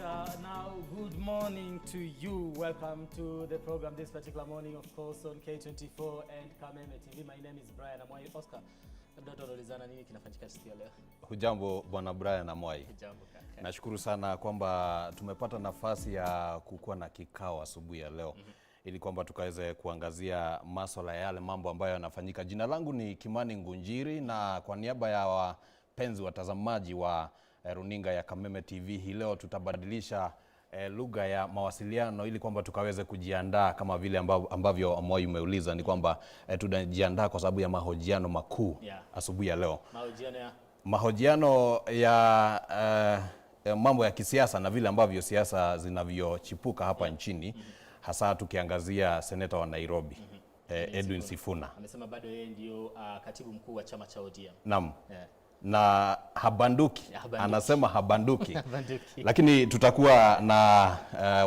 Now, good morning to you. Welcome to the program this particular morning, of course, on K24 and Kameme TV. My name is Brian Amwai. Oscar, nini kinafanyika siku ya leo? Hujambo bwana Brian Amwai. Hujambo kaka. Nashukuru sana kwamba tumepata nafasi ya kukuwa na kikao asubuhi ya leo. Ili kwamba tukaweze kuangazia masuala ya yale mambo ambayo yanafanyika. Jina langu ni Kimani Ngunjiri, na kwa niaba ya wapenzi watazamaji wa runinga ya Kameme TV, hii leo tutabadilisha lugha ya mawasiliano ili kwamba tukaweze kujiandaa kama vile ambavyo Amwai umeuliza. Ni kwamba tunajiandaa kwa sababu ya mahojiano makuu asubuhi ya leo. Mahojiano ya mambo ya kisiasa na vile ambavyo siasa zinavyochipuka hapa nchini. Hasa tukiangazia seneta wa Nairobi, Edwin Sifuna. Amesema bado yeye ndio katibu mkuu wa chama cha ODM. Naam. Na habanduki. Anasema habanduki. Lakini tutakuwa na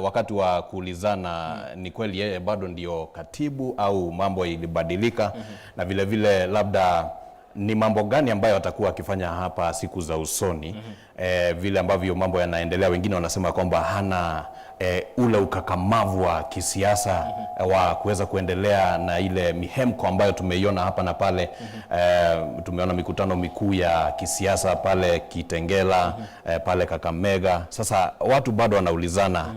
wakati wa kuulizana ni kweli yeye bado ndio katibu au mambo ilibadilika, na vile vile labda ni mambo gani ambayo atakuwa akifanya hapa siku za usoni. Vile ambavyo mambo yanaendelea, wengine wanasema kwamba hana ule ukakamavu wa kisiasa wa kuweza kuendelea na ile mihemko ambayo tumeiona hapa na pale. Tumeona mikutano mikuu ya kisiasa pale Kitengela, pale Kakamega. Sasa watu bado wanaulizana,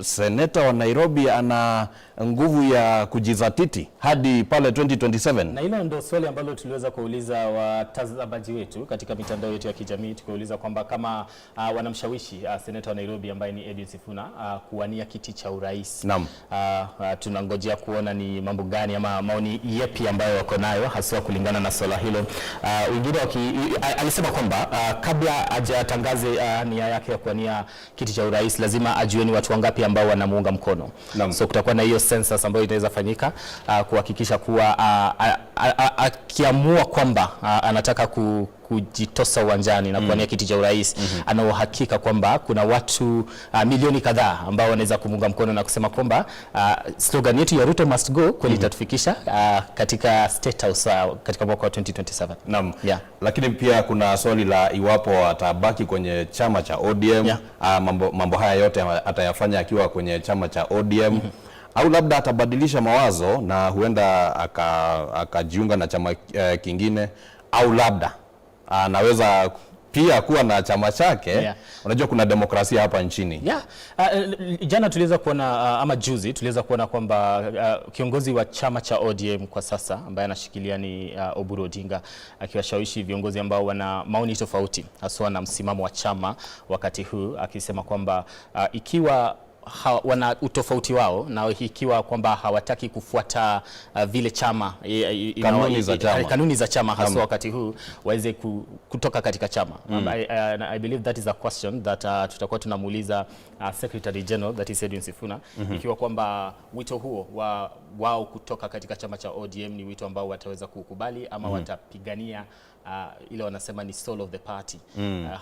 seneta wa Nairobi ana nguvu ya kujizatiti hadi pale 2027? Na hilo ndio swali ambalo tuliweza kuuliza watazamaji wetu katika mitandao yetu ya kijamii, tukiuliza kwamba kama wanamshawishi seneta wa Nairobi ambaye ni Edwin Sifuna kuwania kiti cha urais. Naam. Tunangojea kuona ni mambo gani ama maoni yepi ambayo wako nayo hasa kulingana na swala hilo. Wengine alisema kwamba kabla hajatangaze nia yake ya kuwania kiti cha urais lazima ajueni watu wangapi ambao wanamuunga mkono. Naam. So kutakuwa na hiyo census ambayo itaweza fanyika kuhakikisha kuwa akiamua kwamba anataka kujitosa uwanjani na kuwania kiti cha urais, ana uhakika kwamba kuna watu milioni kadhaa ambao wanaweza kumunga mkono na kusema kwamba slogan yetu ya Ruto must go kweli itatufikisha katika State House katika mwaka wa 2027. Naam. Lakini pia kuna swali la iwapo atabaki kwenye chama cha ODM. Mambo haya yote atayafanya akiwa kwenye chama cha ODM. Au labda atabadilisha mawazo na huenda akajiunga na chama kingine, au labda anaweza pia kuwa na chama chake. Unajua kuna demokrasia hapa nchini. Jana tuliweza kuona ama juzi tuliweza kuona kwamba kiongozi wa chama cha ODM kwa sasa ambaye anashikilia ni Oburu Odinga, akiwashawishi viongozi ambao wana maoni tofauti hasa na msimamo wa chama wakati huu, akisema kwamba ikiwa wana utofauti wao na ikiwa kwamba hawataki kufuata vile chama kanuni za chama hasa wakati huu waweze kutoka katika chama. I believe that is a question that tutakuwa tunamuuliza Secretary General, that is Edwin Sifuna, ikiwa kwamba wito huo wao kutoka katika chama cha ODM ni wito ambao wataweza kukubali ama watapigania ile wanasema ni soul of the party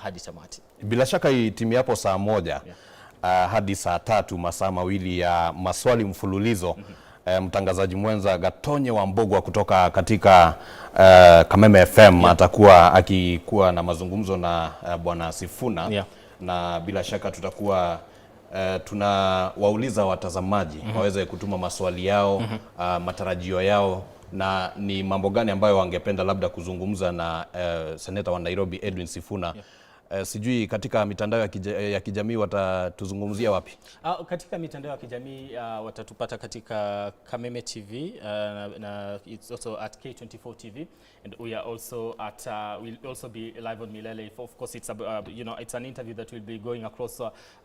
hadi tamati. Bila shaka hii timu yapo saa moja hadi saa 3, masaa mawili ya maswali mfululizo. Mtangazaji mwenza Gatonye Wambogwa kutoka katika Kameme FM atakuwa akikuwa na mazungumzo na bwana Sifuna. Na bila shaka tutakuwa tunawauliza watazamaji waweze kutuma maswali yao, matarajio yao, na ni mambo gani ambayo wangependa labda kuzungumza na seneta wa Nairobi Edwin Sifuna. Sijui katika mitandao ya kijamii watatuzungumzia wapi? Katika mitandao ya kijamii watatupata katika Kameme TV, na it's also at K24 TV, and we are also at we'll also be live on Milele. Of course, it's it's an interview that will be going across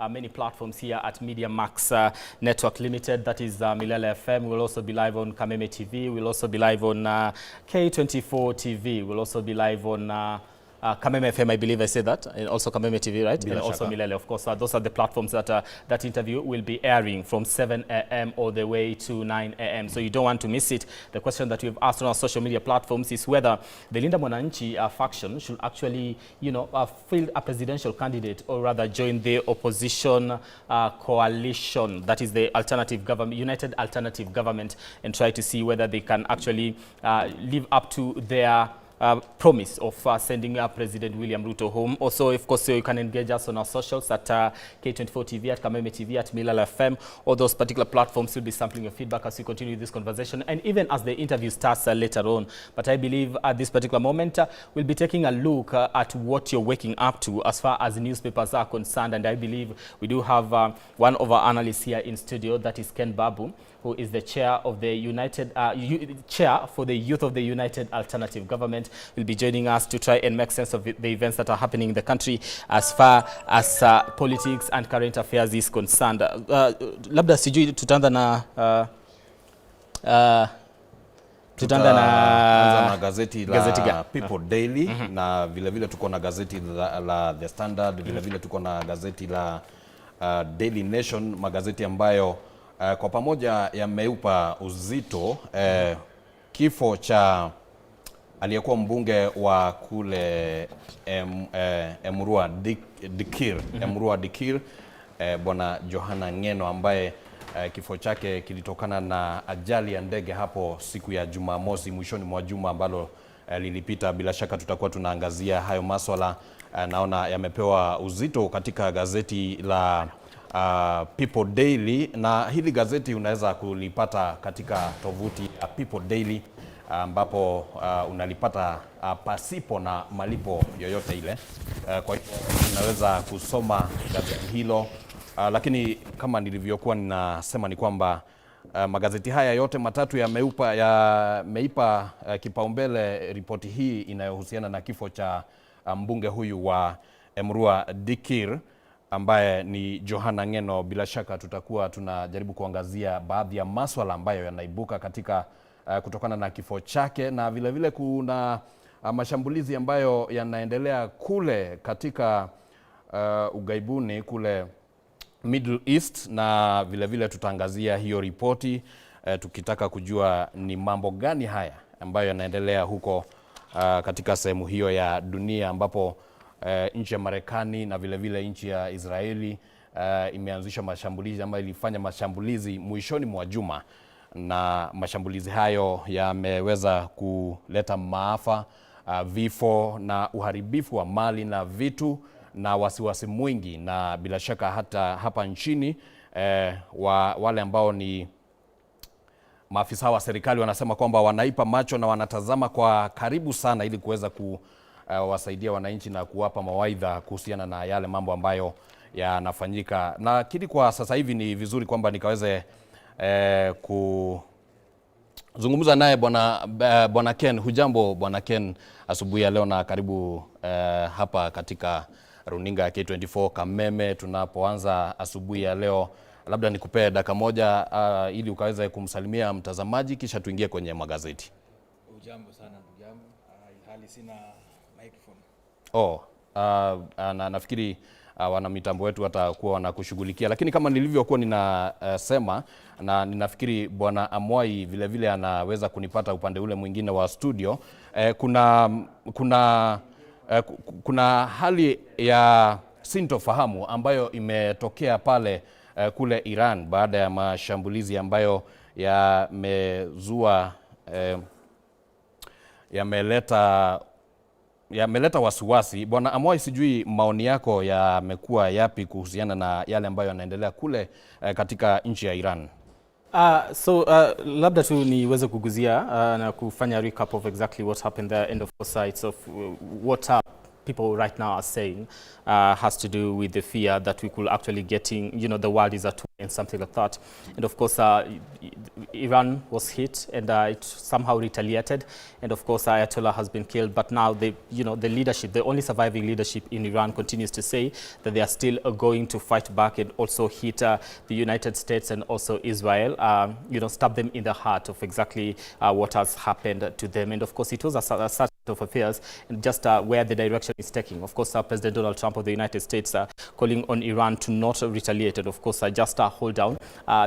many platforms here at Media Max Network Limited, that is Milele FM. We'll also be live on Kameme TV. We'll also be live on K24 TV. We'll also be live on Kameme FM, I believe I said that, and also Kameme TV, right? And also Milele, of course. Those are the platforms that that interview will be airing from 7 a.m. all the way to 9 a.m. So you don't want to miss it. The question that we've asked on our social media platforms is whether the Linda Mwananchi faction should actually, field a presidential candidate, or rather join the opposition coalition, that is the alternative government, United Alternative Government, and try to see whether they can actually live up to their promise of sending President William Ruto home. Also, of course, you can engage us on our socials at K24 TV, at Kameme TV, at Milele FM. All those particular platforms will be sampling your feedback as we continue this conversation, and even as the interview starts later on. But I believe at this particular moment, we'll be taking a look at what you're waking up to as far as newspapers are concerned. And I believe we do have one of our analysts here in studio, that is Ken Babu, who is the chair of the chair for the Youth of the United Alternative Government, will be joining us to try and make sense of the events that are happening in the country as far as politics and current affairs is concerned. Labda sijui tutaanza na gazeti la People Daily, na vile tuko na gazeti la The Standard, vile tuko na gazeti la Daily Nation, magazeti ambayo kwa pamoja yameupa uzito kifo cha aliyekuwa mbunge wa kule Emurua Dikir, bwana Johana Ngeno, ambaye kifo chake kilitokana na ajali ya ndege hapo siku ya Jumamosi mwishoni mwa juma ambalo lilipita. Bila shaka tutakuwa tunaangazia hayo maswala. Naona yamepewa uzito katika gazeti la People Daily, na hili gazeti unaweza kulipata katika tovuti ya People Daily, ambapo unalipata pasipo na malipo yoyote ile. Kwa hiyo unaweza kusoma gazeti hilo. Lakini kama nilivyokuwa ninasema ni kwamba magazeti haya yote matatu yameipa kipaumbele ripoti hii inayohusiana na kifo cha mbunge huyu wa Emurua Dikir ambaye ni Johana Ngeno. Bila shaka tutakuwa tunajaribu kuangazia baadhi ya maswala ambayo yanaibuka katika kutokana na kifo chake, na vile kuna mashambulizi ambayo yanaendelea kule katika ugaibuni kule Middle East, na vile tutaangazia hiyo ripoti tukitaka kujua ni mambo gani haya ambayo yanaendelea huko katika sehemu hiyo ya dunia, ambapo nchi ya Marekani na vile nchi ya Israeli imeanzisha mashambulizi ama ilifanya mashambulizi mwishoni mwa juma, na mashambulizi hayo yameweza kuleta maafa, vifo na uharibifu wa mali na vitu na wasiwasi mwingi. Na bila shaka hata hapa nchini wale ambao ni maafisa wa serikali wanasema kwamba wanaipa macho na wanatazama kwa karibu sana ili kuweza kuwasaidia wananchi na kuwapa mawaidha kuhusiana na yale mambo ambayo yanafanyika. Na kile kwa sasa hivi ni vizuri kwamba nikaweze kuzungumza naye bwana Ken. Hujambo bwana Ken asubuhi ya leo, na karibu hapa katika runinga ya K24 Kameme. Tunapoanza asubuhi ya leo, labda nikupee dakika moja ili ukaweze kumsalimia mtazamaji, kisha tuingie kwenye magazeti. Hujambo sana ndugu yangu, hali sina microphone. Na nafikiri wana mitambo wetu watakuwa wanakushughulikia, lakini kama nilivyokuwa ninasema, na ninafikiri bwana Amwai vile anaweza kunipata upande ule mwingine wa studio. Kuna hali ya sintofahamu ambayo imetokea pale kule Iran baada ya mashambulizi ambayo yameleta wasiwasi. Bwana Amwai, sijui maoni yako yamekuwa yapi kuhusiana na yale ambayo yanaendelea kule katika nchi ya Iran? Labda tu niweze kuguzia na kufanya recap of exactly what happened there, and of course sides of what people right now are saying has to do with the fear that we could actually the world is at war and something like that. And of course Iran was hit and it somehow retaliated, and of course Ayatollah has been killed. But now the leadership, the only surviving leadership in Iran, continues to say that they are still going to fight back and also hit the United States and also Israel, stab them in the heart of exactly what has happened to them. And of course it was a such of affairs and just where the direction is taking. Of course President Donald Trump of the United States calling on Iran to not retaliate, and of course just hold down,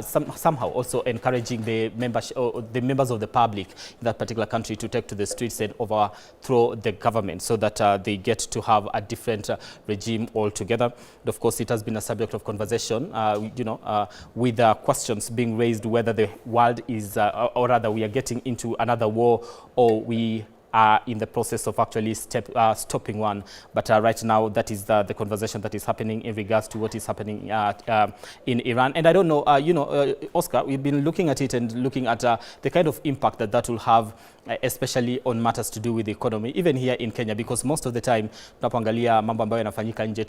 somehow also encouraging the members of the public in that particular country to take to the streets and overthrow the government so that they get to have a different regime altogether. And of course it has been a subject of conversation, with questions being raised whether the world is, or rather we are getting into another war, or we are in the process of actually stopping one. But right now, that is the conversation that is happening in regards to what is happening in Iran. And I don't know, Oscar, we've been looking at it and looking at the kind of impact that will have, especially on matters to do with the economy, even here in Kenya, because most of the time tunapoangalia mambo ambayo yanafanyika nje,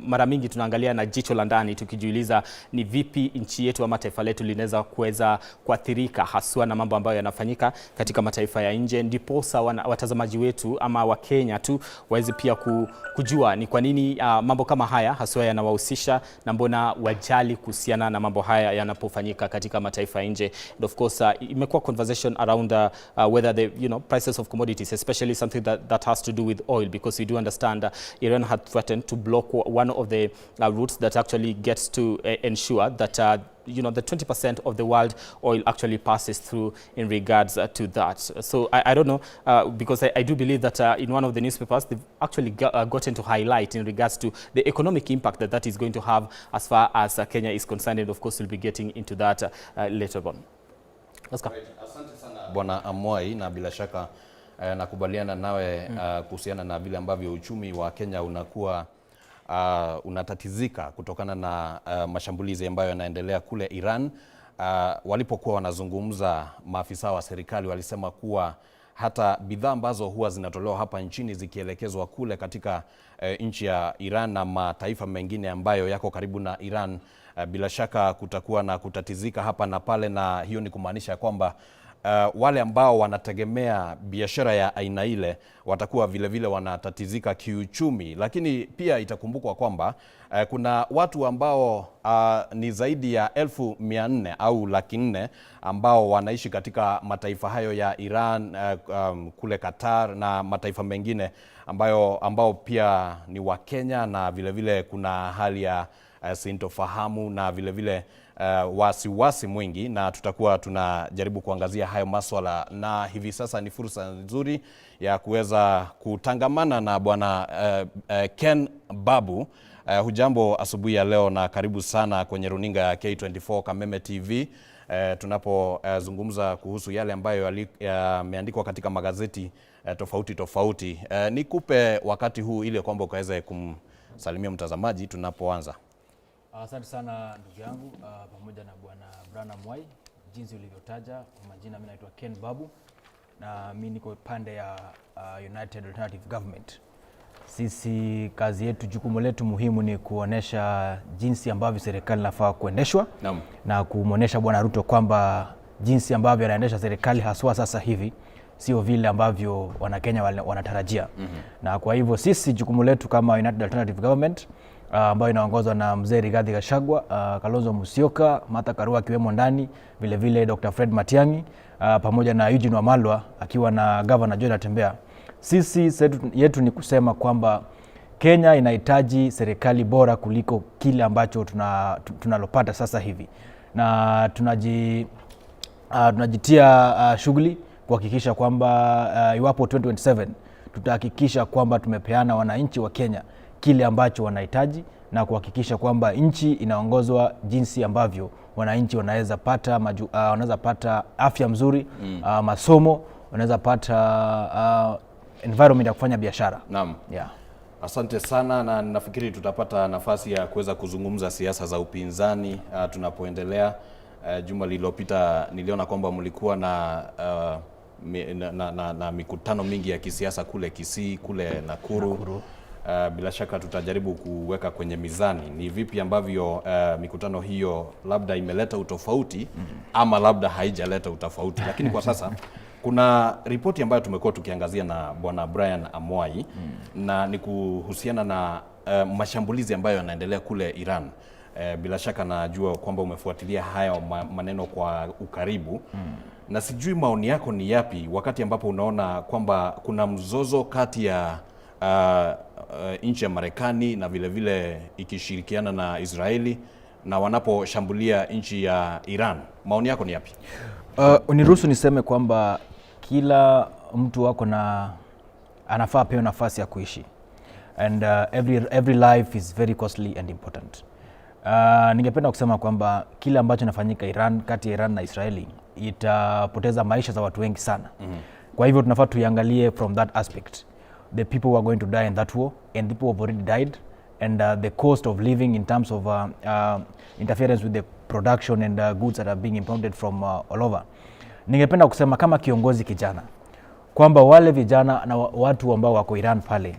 mara mingi tunaangalia na jicho la ndani tukijiuliza ni vipi nchi yetu ama taifa letu linaweza kuweza kuathirika haswa na mambo ambayo yanafanyika katika mataifa ya nje. Ndiposa watazamaji wetu ama wa Kenya tu waweze pia kujua ni kwa nini mambo kama haya haswa yanawahusisha na mbona wajali kuhusiana na mambo haya yanapofanyika katika mataifa ya nje. And of course imekuwa conversation around whether the prices of commodities, especially something that has to do with oil, because we do understand Iran had threatened to block one of the routes that actually gets to ensure that the 20% of the world oil actually passes through in regards to that. So I don't know, because I do believe that in one of the newspapers they've actually gotten to highlight in regards to the economic impact that is going to have as far as Kenya is concerned, and of course we'll be getting into that later on. Oscar. Asante sana Bwana Amwai, na bila shaka nakubaliana nawe kuhusiana na vile ambavyo uchumi wa Kenya unakuwa unatatizika kutokana na mashambulizi ambayo yanaendelea kule Iran. Walipokuwa wanazungumza, maafisa wa serikali walisema kuwa hata bidhaa ambazo huwa zinatolewa hapa nchini zikielekezwa kule katika nchi ya Iran na mataifa mengine ambayo yako karibu na Iran, bila shaka kutakuwa na kutatizika hapa na pale, na hiyo ni kumaanisha kwamba wale ambao wanategemea biashara ya aina ile watakuwa vile vile wanatatizika kiuchumi. Lakini pia itakumbukwa kwamba kuna watu ambao ni zaidi ya 1400 au 400,000 ambao wanaishi katika mataifa hayo ya Iran, kule Qatar na mataifa mengine ambao pia ni wa Kenya, na vile vile kuna hali ya sintofahamu na vile vile wasiwasi mwingi, na tutakuwa tunajaribu kuangazia hayo maswala. Na hivi sasa ni fursa nzuri ya kuweza kutangamana na Bwana Ken Babu. Hujambo asubuhi ya leo na karibu sana kwenye runinga ya K24 Kameme TV. Tunapozungumza kuhusu yale ambayo yameandikwa katika magazeti tofauti. Nikupe wakati huu ili kwamba ukaweze kumsalimia mtazamaji tunapoanza. Asante sana ndugu yangu, pamoja na Bwana Brian Amwai. Jinsi ulivyotaja kwa majina, mimi naitwa Ken Babu na mimi niko pande ya United Alternative Government. Sisi kazi yetu, jukumu letu muhimu ni kuonesha jinsi ambavyo serikali inafaa kuendeshwa. Naam. Na kumuonesha Bwana Ruto kwamba jinsi ambavyo anaendesha serikali haswa sasa hivi sio vile ambavyo Wanakenya wanatarajia. Na kwa hivyo sisi jukumu letu kama United Alternative Government ambayo inaongozwa na Mzee Rigathi Gachagua, Kalonzo Musyoka, Martha Karua akiwemo ndani, vile vile Dr. Fred Matiang'i, pamoja na Eugene Wamalwa akiwa na Governor George Natembeya. Sisi yetu ni kusema kwamba Kenya inahitaji serikali bora kuliko kile ambacho tunalopata sasa hivi, na tunajitia shughuli kuhakikisha kwamba iwapo 2027 tutahakikisha kwamba tumepeana wananchi wa Kenya kile ambacho wanahitaji, na kuhakikisha kwamba nchi inaongozwa jinsi ambavyo wananchi wanaweza pata afya mzuri, masomo, wanaweza pata environment ya kufanya biashara. Naam. Yeah. Asante sana, na nafikiri tutapata nafasi ya kuweza kuzungumza siasa za upinzani tunapoendelea. Juma lililopita niliona kwamba mlikuwa na mikutano mingi ya kisiasa kule Kisii, kule Nakuru. Bila shaka tutajaribu kuweka kwenye mizani ni vipi ambavyo mikutano hiyo labda imeleta utofauti ama labda haijaleta utofauti. Lakini kwa sasa kuna ripoti ambayo tumekuwa tukiangazia na Bwana Brian Amwai, na ni kuhusiana na mashambulizi ambayo yanaendelea kule Iran. Bila shaka najua kwamba umefuatilia haya maneno kwa ukaribu. Na sijui maoni yako ni yapi wakati ambapo unaona kwamba kuna mzozo kati ya nchi ya Marekani na vile vile ikishirikiana na Israeli na wanaposhambulia nchi ya Iran. Maoni yako ni yapi? Uniruhusu niseme kwamba kila mtu wako anafaa pewe nafasi ya kuishi, and every life is very costly and important. Ningependa kusema kwamba kile ambacho inafanyika kati ya Iran na Israeli itapoteza maisha za watu wengi sana. Kwa hivyo tunafaa tuiangalie from that aspect. The people who are going to die in that war and people who have already died, and the cost of living in terms of interference with the production and goods that are being imported from all over. Ningependa kusema kama kiongozi kijana kwamba wale vijana na watu ambao wako Iran pale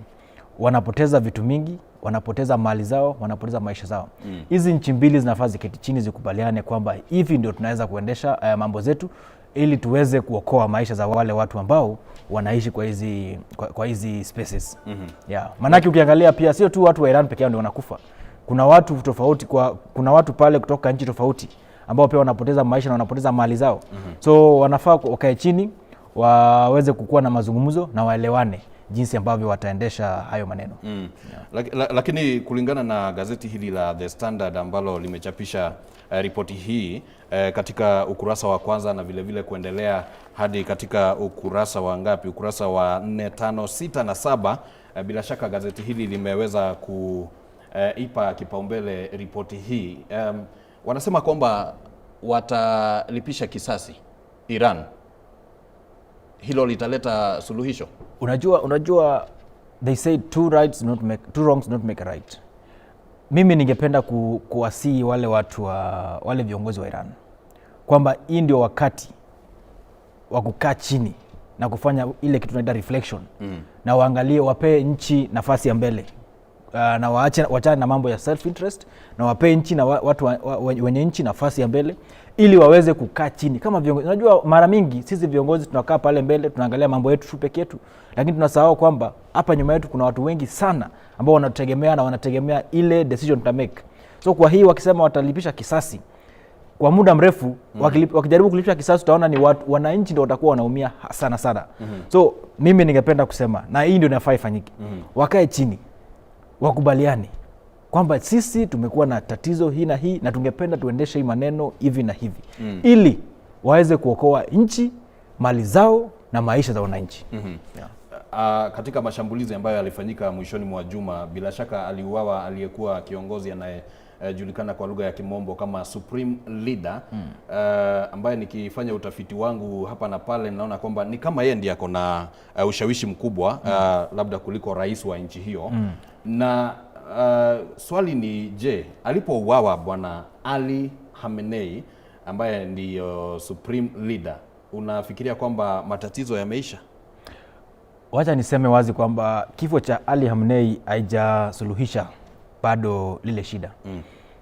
wanapoteza vitu mingi, wanapoteza mali zao, wanapoteza maisha zao. Hizi nchi mbili zinafaa ziketi chini zikubaliane kwamba hivi ndio tunaweza kuendesha mambo zetu ili tuweze kuokoa maisha za wale watu ambao wanaishi kwa hizi spaces. Yeah. Manake ukiangalia pia sio tu watu wa Iran pekee ndio wanakufa. Kuna watu tofauti, kuna watu pale kutoka nchi tofauti ambao pia wanapoteza maisha na wanapoteza mali zao. So wanafaa wakae chini, waweze kukua na mazungumzo na waelewane jinsi ambavyo wataendesha hayo maneno. Yeah. Lakini kulingana na gazeti hili la The Standard ambalo limechapisha ripoti hii katika ukurasa wa kwanza na vile vile kuendelea hadi katika ukurasa wa ngapi? Ukurasa wa 4, 5, 6 na 7. Bila shaka gazeti hili limeweza kuipa kipaumbele ripoti hii. Wanasema kwamba watalipisha kisasi Iran. Hilo litaleta suluhisho. Unajua they say two wrongs not make a right. Mimi ningependa kuwasihi wale watu wale viongozi wa Iran kwamba hii ndio wakati wa kukaa chini na kufanya ile kitu tunaita reflection. Na waangalie, wapee nchi nafasi ya mbele. Na waachane na mambo ya self interest, na wapee nchi na watu wenye nchi nafasi ya mbele ili waweze kukaa chini kama viongozi. Unajua mara mingi sisi viongozi tunakaa pale mbele tunaangalia mambo yetu peke yetu, lakini tunasahau kwamba hapa nyuma yetu kuna watu wengi sana ambao wanatutegemea na wanategemea ile decision tuta make. So kwa hii wakisema watalipisha kisasi kwa muda mrefu, wakijaribu kulipisha kisasi utaona ni wananchi ndio watakuwa wanaumia sana. So mimi ningependa kusema, na hii ndio inafaa ifanyike. Wakae chini, wakubaliane kwamba sisi tumekuwa na tatizo hii na hii na tungependa tuendeshe hii maneno hivi na hivi ili waweze kuokoa nchi, mali zao na maisha za wananchi. Yeah. Katika mashambulizi ambayo yalifanyika mwishoni mwa juma, bila shaka aliuawa aliyekuwa kiongozi anayejulikana kwa lugha ya Kimombo kama Supreme Leader, ambaye nikifanya utafiti wangu hapa na pale naona kwamba ni kama yeye ndiye ako na ushawishi mkubwa labda kuliko rais wa nchi hiyo. Na swali ni je, alipouawa bwana Ali Khamenei ambaye ndiyo Supreme Leader, unafikiria kwamba matatizo yameisha? Wacha niseme wazi kwamba kifo cha Ali Khamenei haijasuluhisha bado lile shida.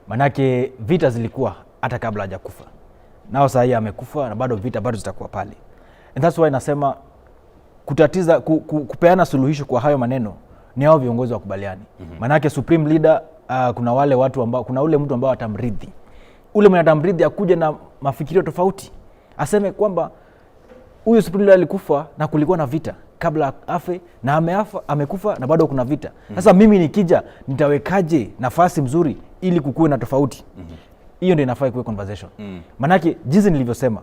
Manake vita zilikuwa hata kabla hajakufa. Nao sasa amekufa na bado vita bado zitakuwa pale. And that's why nasema kupeana suluhisho kwa hayo maneno ni hao viongozi wakubaliani. Manake Supreme Leader kuna wale watu ambao, kuna ule mtu ambao atamrithi. Ule mwenye atamrithi akuja na mafikirio tofauti. Aseme kwamba huyu Supreme Leader alikufa na kulikuwa na vita kabla afe, na amekufa na bado kuna vita. Sasa mimi nikija nitawekaje nafasi mzuri ili kukue na tofauti? Hiyo ndio inafaa kuwe conversation. Manake jinsi nilivyosema,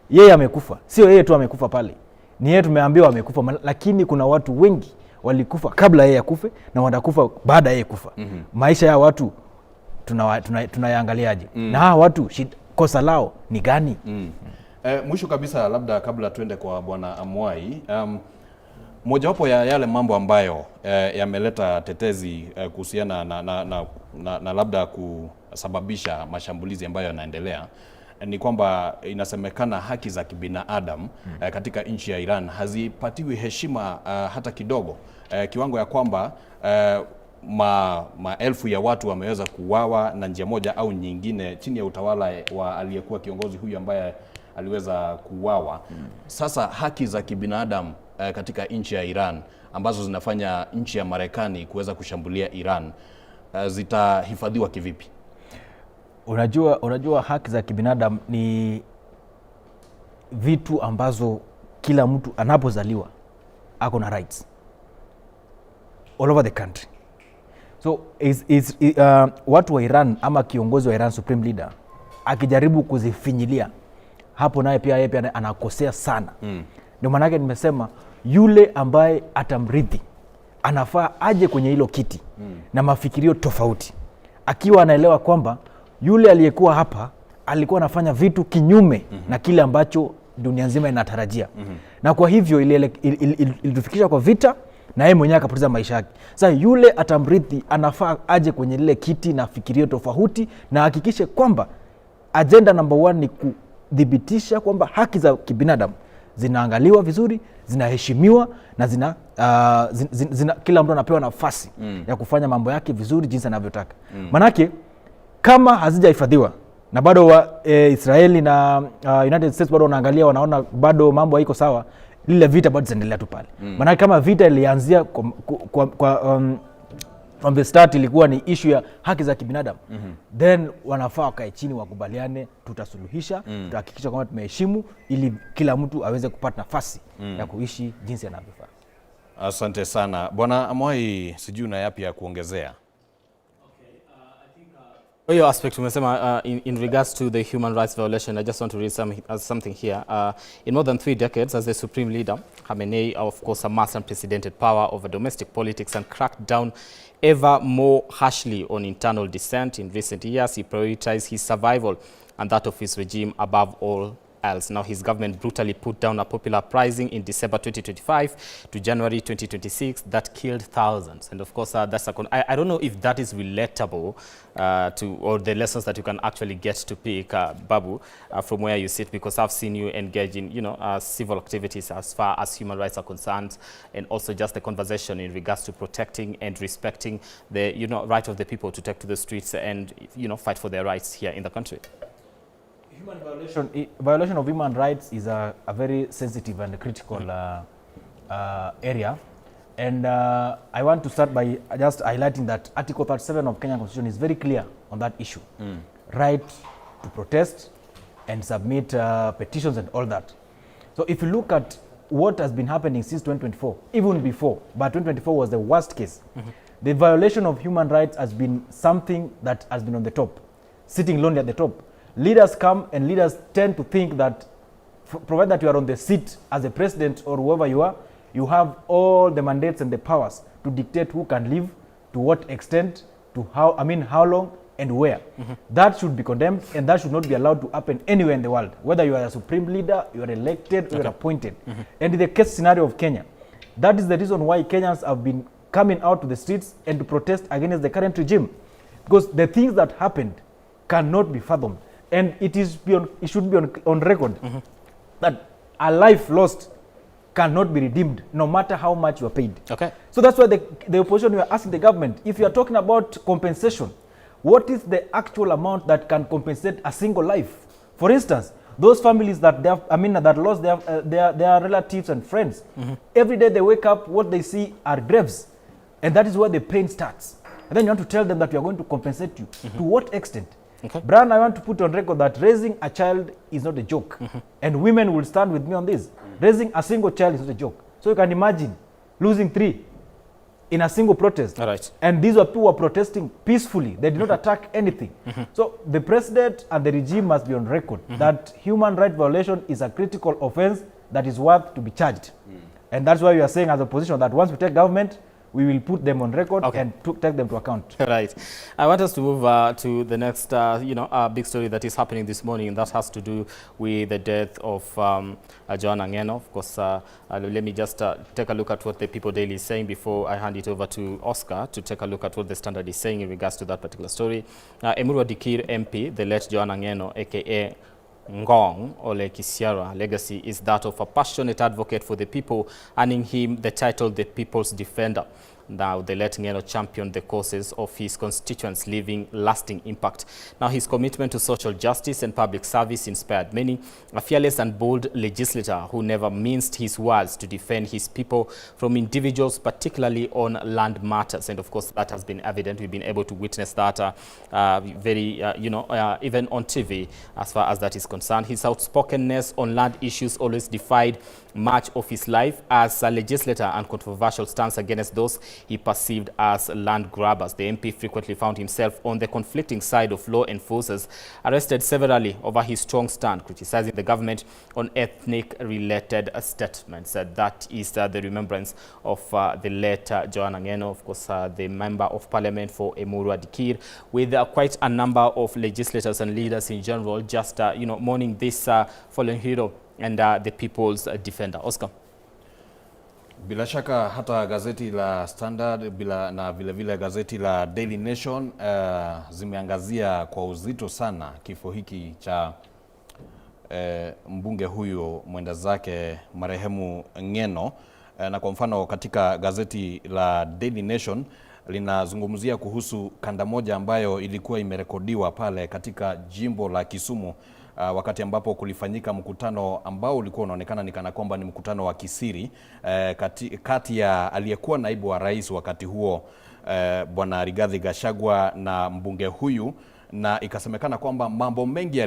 yeye amekufa. Sio yeye tu amekufa pale. Ni yeye tumeambiwa amekufa, lakini kuna watu wengi walikufa kabla yeye akufe na watakufa baada yeye kufa. Maisha ya watu tunayaangaliaje? Na hawa watu kosa lao ni gani? Mwisho kabisa, labda kabla tuende kwa bwana Amwai, mojawapo ya yale mambo ambayo yameleta tetezi kuhusiana na labda kusababisha mashambulizi ambayo yanaendelea ni kwamba inasemekana haki za kibinadamu katika nchi ya Iran hazipatiwi heshima hata kidogo, kiwango ya kwamba maelfu ya watu wameweza kuuawa na njia moja au nyingine chini ya utawala wa aliyekuwa kiongozi huyu ambaye aliweza kuuawa. Sasa haki za kibinadamu katika nchi ya Iran ambazo zinafanya nchi ya Marekani kuweza kushambulia Iran zitahifadhiwa kivipi? Unajua haki za kibinadamu ni vitu ambazo kila mtu anapozaliwa ako na rights all over the country. So watu wa Iran ama kiongozi wa Iran Supreme Leader akijaribu kuzifinyilia hapo, naye pia yeye anakosea sana. Ndio maana yake nimesema yule ambaye atamrithi anafaa aje kwenye hilo kiti na mafikirio tofauti, akiwa anaelewa kwamba yule aliyekuwa hapa alikuwa anafanya vitu kinyume na kile ambacho dunia nzima inatarajia. Na kwa hivyo ilitufikisha kwa vita na yeye mwenyewe akapoteza maisha yake. Sasa yule atamrithi anafaa aje kwenye lile kiti na fikirio tofauti na hakikishe kwamba agenda number 1 ni kudhibitisha kwamba haki za kibinadamu zinaangaliwa vizuri, zinaheshimiwa na kila mtu anapewa nafasi ya kufanya mambo yake vizuri jinsi anavyotaka. Manake kama hazijahifadhiwa na bado Israeli na United States bado wanaangalia, wanaona bado mambo haiko sawa, lile vita bado zinaendelea tu pale. Manake kama vita ilianzia from the start ilikuwa ni issue ya haki za kibinadamu, then wanafaa wakae chini wakubaliane, tutasuluhisha, tutahakikisha kwamba tumeheshimu ili kila mtu aweze kupata nafasi ya kuishi jinsi anavyofaa. Asante sana. Bwana Mwai, sijui una yapi ya kuongezea? Your aspect, in regards to the human rights violation, I just want to read something here. In more than 3 decades, as the supreme leader, Khamenei, of course, amassed unprecedented power over domestic politics and cracked down ever more harshly on internal dissent. In recent years, he prioritized his survival and that of his regime above all else. Now, his government brutally put down a popular uprising in December 2025 to January 2026 that killed thousands. And of course, that's I don't know if that is relatable or the lessons that you can actually get to pick, Babu, from where you sit, because I've seen you engage in, civil activities as far as human rights are concerned, and also just the conversation in regards to protecting and respecting the, right of the people to take to the streets and, fight for their rights here in the country. Violation of human rights is a very sensitive and critical area, and I want to start by just highlighting that Article 37 of Kenyan Constitution is very clear on that issue. Right to protest and submit petitions and all that. So if you look at what has been happening since 2024, even before, but 2024 was the worst case. The violation of human rights has been something that has been on the top, sitting lonely at the top. Leaders come and leaders tend to think that provided that you are on the seat as a president or whoever you are, you have all the mandates and the powers to dictate who can live, to what extent, to how long and where. That should be condemned, and that should not be allowed to happen anywhere in the world, whether you are a supreme leader, you are elected, or you are appointed. And in the case scenario of Kenya, that is the reason why Kenyans have been coming out to the streets and to protest against the current regime, because the things that happened cannot be fathomed. And it should be on record that a life lost cannot be redeemed, no matter how much you are paid. Okay. So that's why the opposition were asking the government, if you are talking about compensation, what is the actual amount that can compensate a single life? For instance, those families that that lost their relatives and friends, every day they wake up, what they see are graves, and that is where the pain starts. And then you want to tell them that we are going to compensate you. To what extent? Okay. Brian, I want to put on record that raising a child is not a joke. And women will stand with me on this. Raising a single child is not a joke. So you can imagine losing 3 in a single protest. All right. And these were people who were protesting peacefully. They did not attack anything. So the president and the regime must be on record that human rights violation is a critical offense that is worth to be charged. And that's why we are saying as opposition that once we take government, we will put them on record and take them to account. Right. I want us to move to the next, big story that is happening this morning, and that has to do with the death of Joanna Ngeno. Of course, let me just take a look at what the People Daily is saying before I hand it over to Oscar to take a look at what the Standard is saying in regards to that particular story. Emurua Dikir MP, the late Joanna Ngeno, a.k.a. Ngong Ole Kisiara legacy is that of a passionate advocate for the people, earning him the title the People's Defender. Now, the late Ngeno championed the causes of his constituents, leaving lasting impact. Now, his commitment to social justice and public service inspired many. A fearless and bold legislator who never minced his words to defend his people from individuals, particularly on land matters. And of course, that has been evident. We've been able to witness that even on TV as far as that is concerned. His outspokenness on land issues always defied much of his life as a legislator and controversial stance against those he perceived as land grabbers. The MP frequently found himself on the conflicting side of law enforcers, arrested severally over his strong stand, criticizing the government on ethnic-related statements. That is the remembrance of the late Joanna Ngeno, of course, the member of parliament for Emurua Dikir, with quite a number of legislators and leaders in general just, mourning this fallen hero and the People's Defender. Oscar. Bila shaka hata gazeti la Standard na vile gazeti la Daily Nation zimeangazia kwa uzito sana kifo hiki cha mbunge huyu mwenda zake marehemu Ng'eno. Na kwa mfano katika gazeti la Daily Nation linazungumzia kuhusu kanda moja ambayo ilikuwa imerekodiwa pale katika jimbo la Kisumu wakati ambapo kulifanyika mkutano ambao ulikuwa unaonekana ni kana kwamba ni mkutano wa kisiri kati ya aliyekuwa naibu wa rais wakati huo Bwana Rigathi Gachagua na mbunge huyu, na ikasemekana kwamba mambo mengi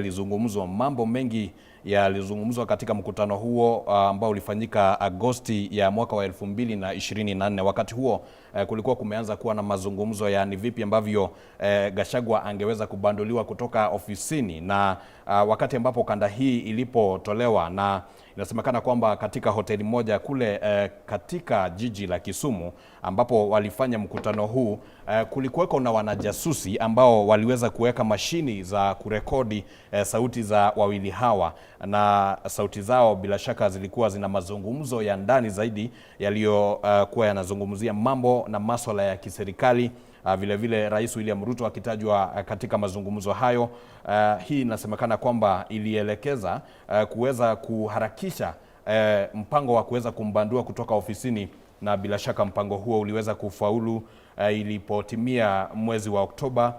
yalizungumzwa katika mkutano huo ambao ulifanyika Agosti ya mwaka wa 2024. Wakati huo kulikuwa kumeanza kuwa na mazungumzo ya ni vipi ambavyo Gachagua angeweza kubanduliwa kutoka ofisini, na wakati ambapo kanda hii ilipotolewa, na inasemekana kwamba katika hoteli moja kule katika jiji la Kisumu ambapo walifanya mkutano huu kulikuweko na wanajasusi ambao waliweza kuweka mashini za kurekodi sauti za wawili hawa, na sauti zao bila shaka zilikuwa zina mazungumzo ya ndani zaidi yaliyokuwa yanazungumzia mambo na masuala ya kiserikali. Vile vile Rais William Ruto akitajwa katika mazungumzo hayo. Hii inasemekana kwamba ilielekeza kuweza kuharakisha mpango wa kuweza kumbandua kutoka ofisini, na bila shaka mpango huo uliweza kufaulu ilipotimia mwezi wa Oktoba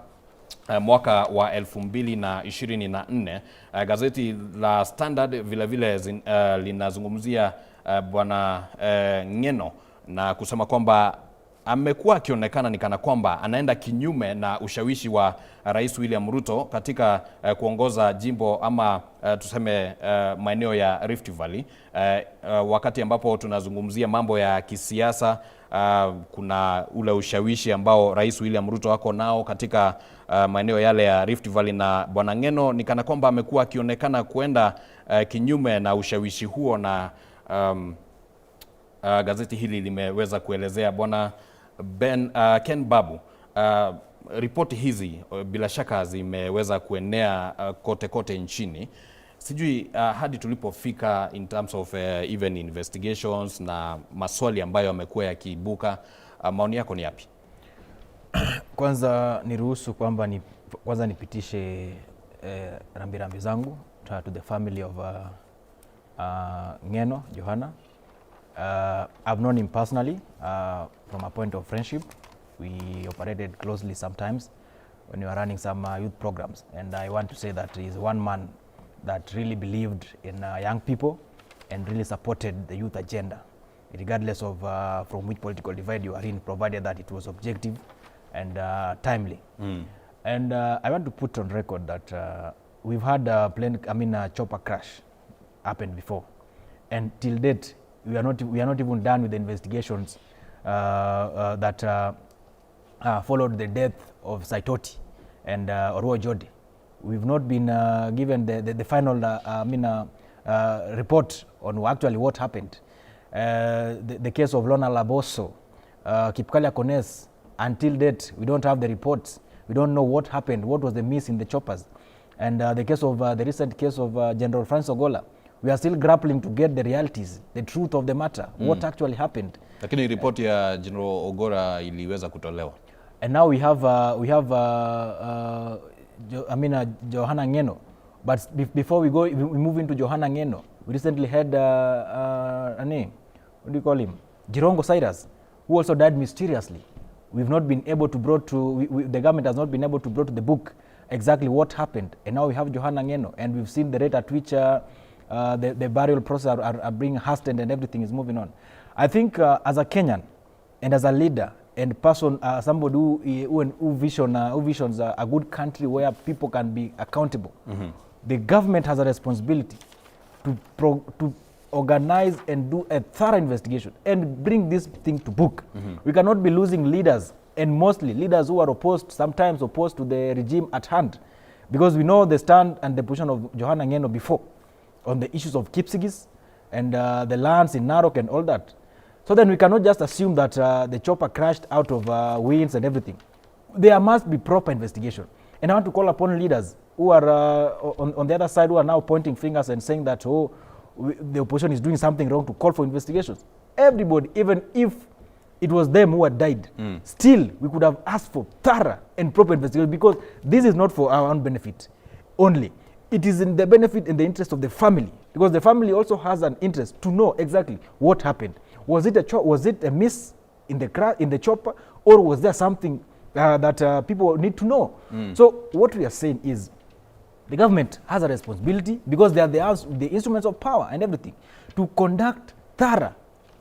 mwaka wa 2024. Gazeti la Standard vile vile linazungumzia Bwana Ng'eno na kusema kwamba amekuwa akionekana ni kana kwamba anaenda kinyume na ushawishi wa Rais William Ruto katika kuongoza jimbo ama tuseme maeneo ya Rift Valley. Wakati ambapo tunazungumzia mambo ya kisiasa, kuna ule ushawishi ambao Rais William Ruto wako nao katika maeneo yale ya Rift Valley, na Bwana Ng'eno ni kana kwamba amekuwa akionekana kuenda kinyume na ushawishi huo, na gazeti hili limeweza kuelezea Bwana Ken Babu. Ripoti hizi bila shaka zimeweza kuenea kote nchini. Sijui hadi tulipofika in terms of even investigations na maswali ambayo yamekuwa yakiibuka, maoni yako ni yapi? Kwanza niruhusu kwamba kwanza nipitishe rambirambi zangu to the family of Ng'eno Johana. I've known him personally from a point of friendship. We operated closely sometimes when we were running some youth programs, and I want to say that he is one man that really believed in young people and really supported the youth agenda, regardless of from which political divide you are in, provided that it was objective and timely. And I want to put on record that we've had a chopper crash happened before, and till date we are not even done with the investigations that followed the death of Saitoti and Orwo Jode. We've not been given the final report on actually what happened. The case of Lona Laboso, Kipkalia Kones, until date we don't have the reports. We don't know what happened, what was the miss in the choppers. And the case of the recent case of General Francis Ogola, we are still grappling to get the realities, the truth of the matter, what actually happened. Lakini ripoti ya General Ogola iliweza kutolewa. And now we have Johana Ng'eno. But before we move into Johana Ng'eno, we recently had what do you call him? Jirongo Cyrus, who also died mysteriously. We've not been able to brought to the government has not been able to brought to the book exactly what happened. And now we have Johana Ng'eno, and we've seen the rate at which the burial process are being hastened and everything is moving on. I think as a Kenyan and as a leader and person, somebody who visions a good country where people can be accountable, the government has a responsibility to organize and do a thorough investigation and bring this thing to book. We cannot be losing leaders, and mostly leaders who are sometimes opposed to the regime at hand, because we know the stand and the position of Johana Ng'eno before on the issues of Kipsigis and the lands in Narok and all that. So then we cannot just assume that the chopper crashed out of winds and everything. There must be proper investigation. And I want to call upon leaders who are on the other side, who are now pointing fingers and saying that, the opposition is doing something wrong to call for investigations. Everybody, even if it was them who had died, still we could have asked for thorough and proper investigation, because this is not for our own benefit only. It is in the benefit and the interest of the family, because the family also has an interest to know exactly what happened. Was it a miss in the chopper, or was there something that people need to know? So what we are saying is, the government has a responsibility, because they are the instruments of power and everything, to conduct thorough,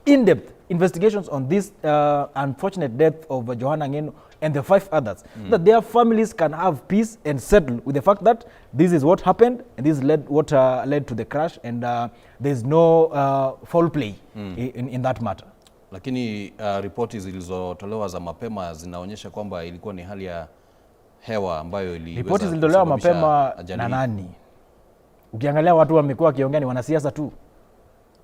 in-depth investigations on this unfortunate death of Johana Ngeno and the 5 others, that their families can have peace and settle with the fact that this is what happened, and this led to the crash, and there is no foul play in that matter. Lakini ripoti zilizotolewa za mapema zinaonyesha kwamba ilikuwa ni hali ya hewa ambayo iliweza. Ripoti zilitolewa mapema na nani? Ukiangalia watu wamekuwa wakiongea ni wanasiasa tu.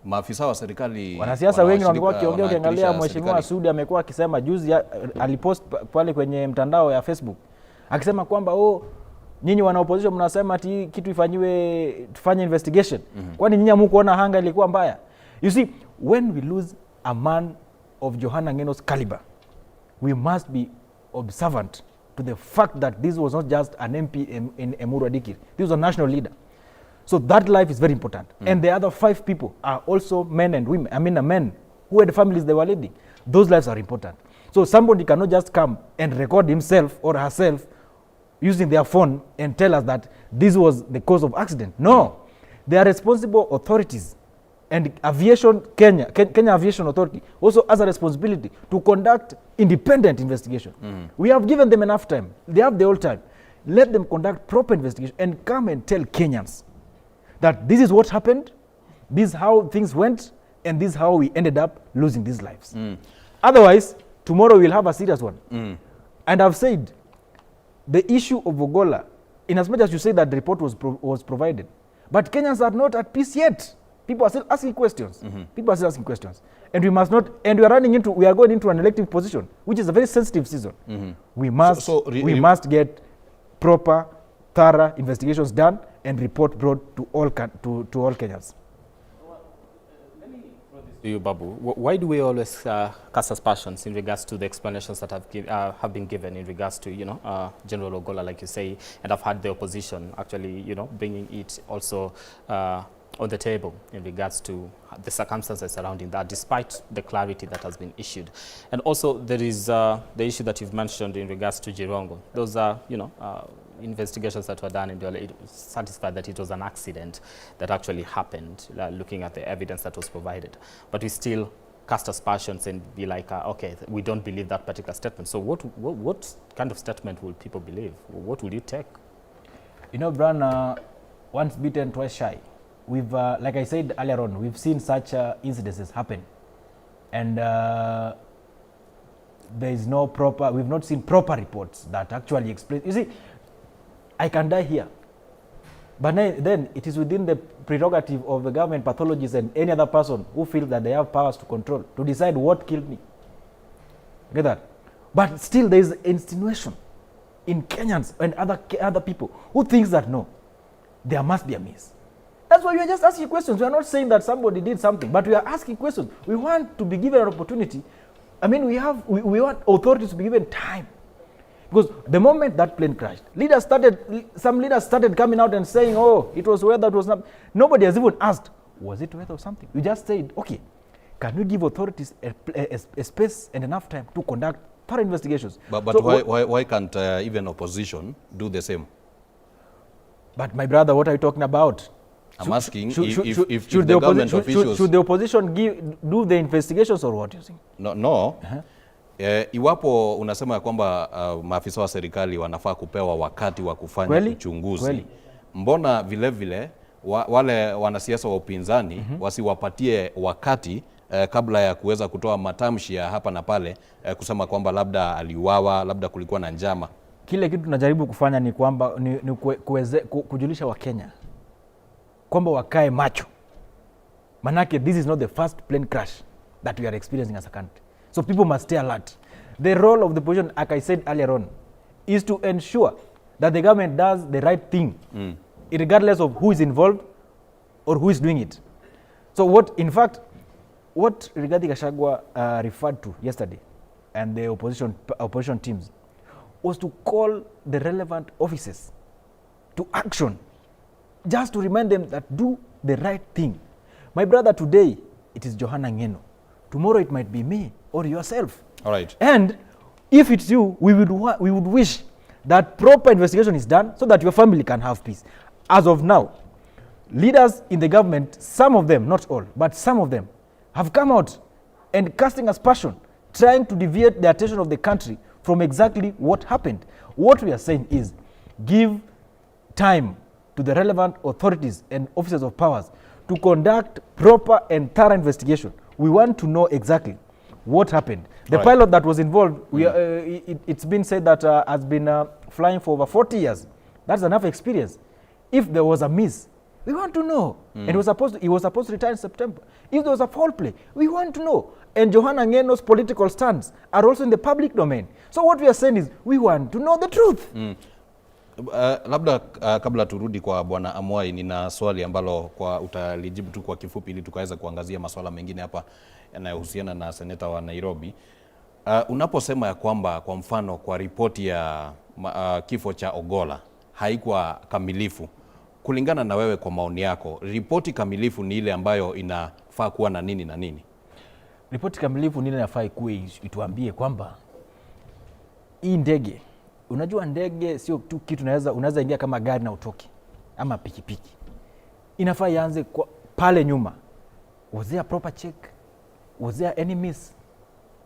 Maafisa wa serikali, wanasiasa wengi wamekuwa wakiongea. Ukiangalia Mheshimiwa Sudi amekuwa akisema, juzi alipost pale kwenye mtandao ya Facebook akisema kwamba nyinyi wana opposition mnasema ati kitu ifanyiwe, tufanye investigation. Kwani nyinyi hamkuona hanga ilikuwa mbaya? You see, when we lose a man of Johana Ngeno's caliber, we must be observant to the fact that this was not just an MP in Emuru Adikir. This was a national leader. So that life is very important. And the other 5 people are also men and women. I mean, men who had families they were leading. Those lives are important. So somebody cannot just come and record himself or herself using their phone and tell us that this was the cause of accident. No. They are responsible authorities. And Kenya Aviation Authority also has a responsibility to conduct independent investigation. We have given them enough time. They have the whole time. Let them conduct proper investigation and come and tell Kenyans that this is what happened, this is how things went, and this is how we ended up losing these lives. Otherwise, tomorrow we'll have a serious one. And I've said, the issue of Ogolla, in as much as you say that the report was provided, but Kenyans are not at peace yet. People are still asking questions. People are still asking questions. And we must not, and we are going into an elective position, which is a very sensitive season. We must get proper, thorough investigations done and report brought to all Kenyans. To you, Babu, why do we always cast aspersions in regards to the explanations that have been given in regards to, General Ogolla, like you say, and I've had the opposition actually, bringing it also on the table in regards to the circumstances surrounding that, despite the clarity that has been issued. And also there is the issue that you've mentioned in regards to Jirongo. Those are, investigations that were done, and they were satisfied that it was an accident that actually happened, looking at the evidence that was provided. But we still cast aspersions and be like, okay, we don't believe that particular statement. So what kind of statement will people believe? What will you take? Brian, once bitten, twice shy. We've, like I said earlier on, we've seen such incidences happen, and we've not seen proper reports that actually explain. You see, I can die here, but then it is within the prerogative of the government pathologists and any other person who feels that they have powers to control, to decide what killed me. Get that? But still there is insinuation in Kenyans and other people who thinks that no, there must be a miss. That's why we are just asking questions. We are not saying that somebody did something, but we are asking questions. We want to be given an opportunity. I mean, we want authorities to be given time. Because the moment that plane crashed, some leaders started coming out and saying, it was weather, it was not. Nobody has even asked, was it weather or something? We just said, okay, can we give authorities a space and enough time to conduct thorough investigations? But so why can't even opposition do the same? But my brother, what are you talking about? I'm asking if the government officials... Should the opposition do the investigations, or what do you think? No. Iwapo unasema kwamba maafisa wa serikali wanafaa kupewa wakati wa kufanya uchunguzi, mbona vile wale wanasiasa wa upinzani wasiwapatie wakati kabla ya kuweza kutoa matamshi ya hapa na pale kusema kwamba labda aliuawa, labda kulikuwa na njama? Kile kitu tunajaribu kufanya ni kwamba kujulisha Wakenya kwamba wakae macho, manake this is not the first plane crash that we are experiencing as a country. So people must stay alert. The role of the opposition, like I said earlier on, is to ensure that the government does the right thing, regardless of who is involved or who is doing it. So what, in fact, what Rigathi Gachagua referred to yesterday and the opposition teams was to call the relevant officers to action, just to remind them that do the right thing. My brother, today it is Johana Ngeno. Tomorrow it might be me or yourself. All right. And if it's you, we would wish that proper investigation is done so that your family can have peace. As of now, leaders in the government, some of them, not all, but some of them, have come out and casting aspersion, trying to deviate the attention of the country from exactly what happened. What we are saying is, give time to the relevant authorities and officers of powers to conduct proper and thorough investigation. We want to know exactly what happened. The pilot that was involved, it's been said that has been flying for over 40 years. That's enough experience. If there was a miss, we want to know. And he was supposed to retire in September. If there was a foul play, we want to know. And Johana Ngeno's political stands are also in the public domain. So what we are saying is, we want to know the truth. Labda kabla turudi kwa Bwana Amwai, nina swali ambalo kwa utalijibu tu kwa kifupi ili tukaweza kuangazia masuala mengine hapa yanayohusiana na seneta wa Nairobi. Unaposema ya kwamba kwa mfano kwa ripoti ya kifo cha Ogolla haikuwa kamilifu, kulingana na wewe, kwa maoni yako, ripoti kamilifu ni ile ambayo inafaa kuwa na nini na nini? Ripoti kamilifu nini inafaa ikuwe ituambie kwamba hii ndege, unajua ndege sio tu kitu unaweza ingia kama gari na utoke ama pikipiki. Inafaa ianze pale nyuma. Was there a proper check? Was there any miss?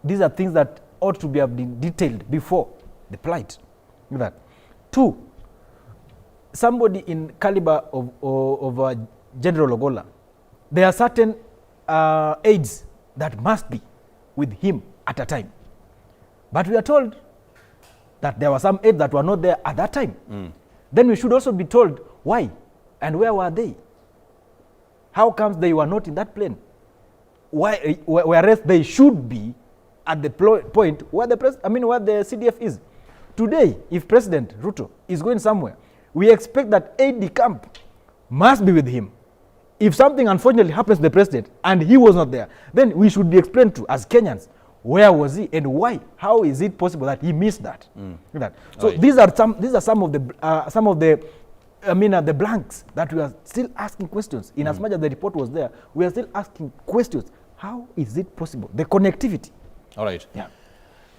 These are things that ought to be detailed before the flight. That. 2, somebody in caliber of General Ogolla, there are certain aides that must be with him at a time. But we are told that there were some aides that were not there at that time. Then we should also be told why and where were they? How comes they were not in that plane? Why, whereas they should be at the point where where the CDF is. Today, if President Ruto is going somewhere, we expect that aide de camp must be with him. If something unfortunately happens to the president and he was not there, then we should be explained to as Kenyans, where was he and why? How is it possible that he missed that? So right. These are some of the the blanks that we are still asking questions. In as much as the report was there, we are still asking questions. How is it possible? The connectivity. All right. Yeah.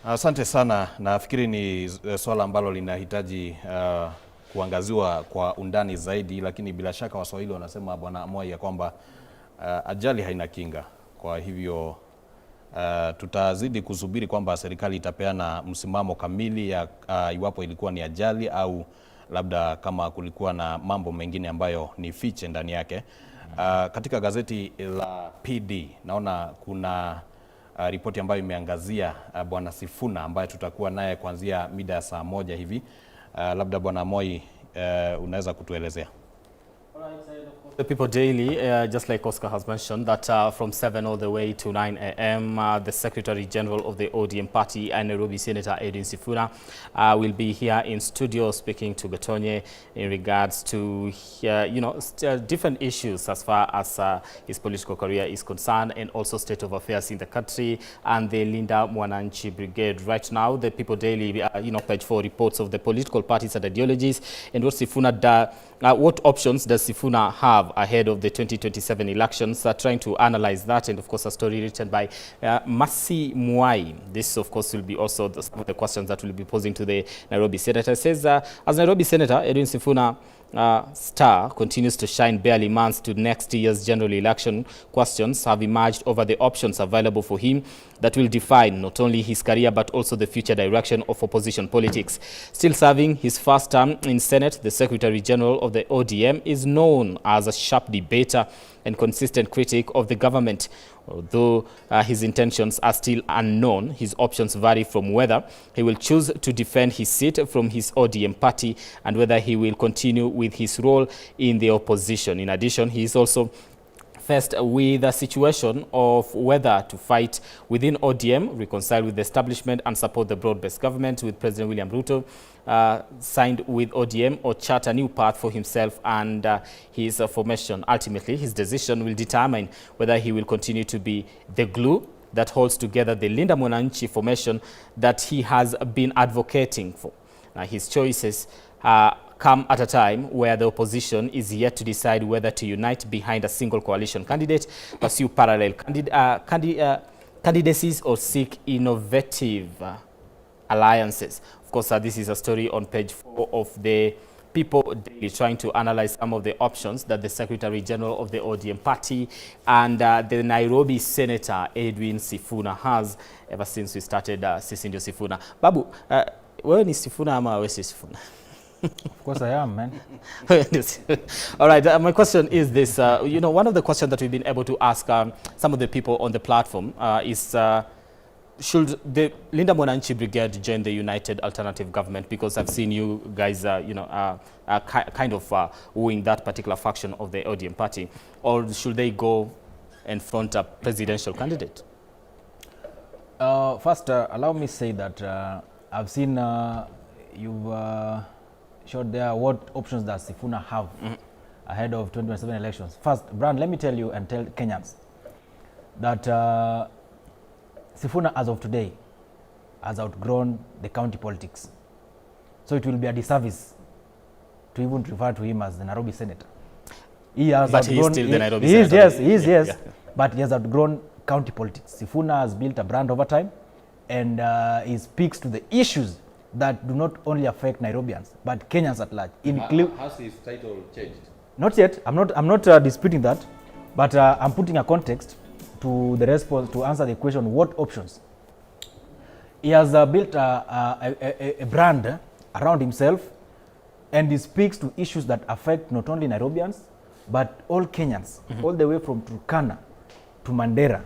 Asante sana. Nafikiri ni swala ambalo linahitaji kuangaziwa kwa undani zaidi, lakini bila shaka Waswahili wanasema Bwana Amwai ya kwamba ajali haina kinga. Kwa hivyo tutazidi kusubiri kwamba serikali itapeana msimamo kamili ya iwapo ilikuwa ni ajali au labda kama kulikuwa na mambo mengine ambayo ni fiche ndani yake. Katika gazeti la PD naona kuna ripoti ambayo imeangazia Bwana Sifuna ambaye tutakuwa naye kuanzia mida ya saa 1 hivi. Labda Bwana Moi unaweza kutuelezea? The People Daily, just like Oscar has mentioned, that from 7 all the way to 9 a.m., the Secretary General of the ODM party and Nairobi Senator Edwin Sifuna will be here in studio speaking to Gatonye in regards to, different issues as far as his political career is concerned, and also state of affairs in the country and the Linda Mwananchi Brigade. Right now, the People Daily, page 4 reports of the political parties and ideologies and what Sifuna what options does Sifuna have ahead of the 2027 elections, trying to analyze that, and of course a story written by Mercy Mwai. This of course will be also the questions that will be posing to the Nairobi Senator. It says, as Nairobi Senator, Edwin Sifuna star continues to shine barely months to next year's general election. Questions have emerged over the options available for him that will define not only his career but also the future direction of opposition politics. Still serving his first term in Senate, the Secretary General of the ODM is known as a sharp debater and consistent critic of the government. Although his intentions are still unknown, his options vary from whether he will choose to defend his seat from his ODM party and whether he will continue with his role in the opposition. In addition, he is also First, with the situation of whether to fight within ODM, reconcile with the establishment and support the broad-based government with President William Ruto, signed with ODM, or chart a new path for himself and his formation. Ultimately, his decision will determine whether he will continue to be the glue that holds together the Linda Mwananchi formation that he has been advocating for. His choices come at a time where the opposition is yet to decide whether to unite behind a single coalition candidate, pursue parallel candidacies, or seek innovative alliances. Of course, this is a story on page 4 of the People Daily, trying to analyze some of the options that the Secretary General of the ODM party and the Nairobi Senator Edwin Sifuna has ever since we started Sisi Ndio Sifuna. Babu, wewe ni Sifuna ama wewe si Sifuna? Of course I am, man. All right, my question is this. You know, one of the questions that we've been able to ask some of the people on the platform is, should the Linda Mwananchi Brigade join the United Alternative Government? Because I've seen you guys, kind of wooing that particular faction of the ODM party. Or should they go and front a presidential candidate? First, allow me to say that I've seen you've showed there what options does Sifuna have ahead of 2027 elections. First, Brand, let me tell you and tell Kenyans that Sifuna, as of today, has outgrown the county politics. So it will be a disservice to even refer to him as the Nairobi Senator. He has but outgrown, he is still the Nairobi Senator. Senator. He is, yes. Yeah. But he has outgrown county politics. Sifuna has built a brand over time, and he speaks to the issues that do not only affect Nairobians but Kenyans at large. Has his title changed? Not yet. I'm not disputing that, but I'm putting a context to the response to answer the question: what options? He has built a brand around himself, and he speaks to issues that affect not only Nairobians but all Kenyans, all the way from Turkana to Mandera.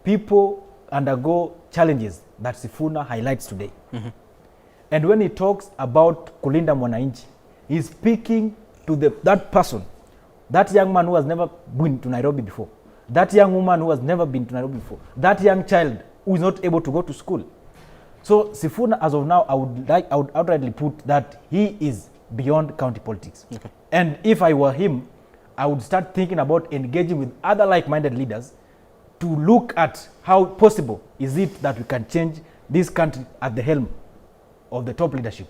People undergo challenges that Sifuna highlights today. And when he talks about Kulinda Mwananchi, he's speaking to that person, that young man who has never been to Nairobi before, that young woman who has never been to Nairobi before, that young child who is not able to go to school. So Sifuna, as of now, I would outrightly put that he is beyond county politics. Okay. And if I were him, I would start thinking about engaging with other like-minded leaders to look at how possible is it that we can change this country at the helm of the top leadership.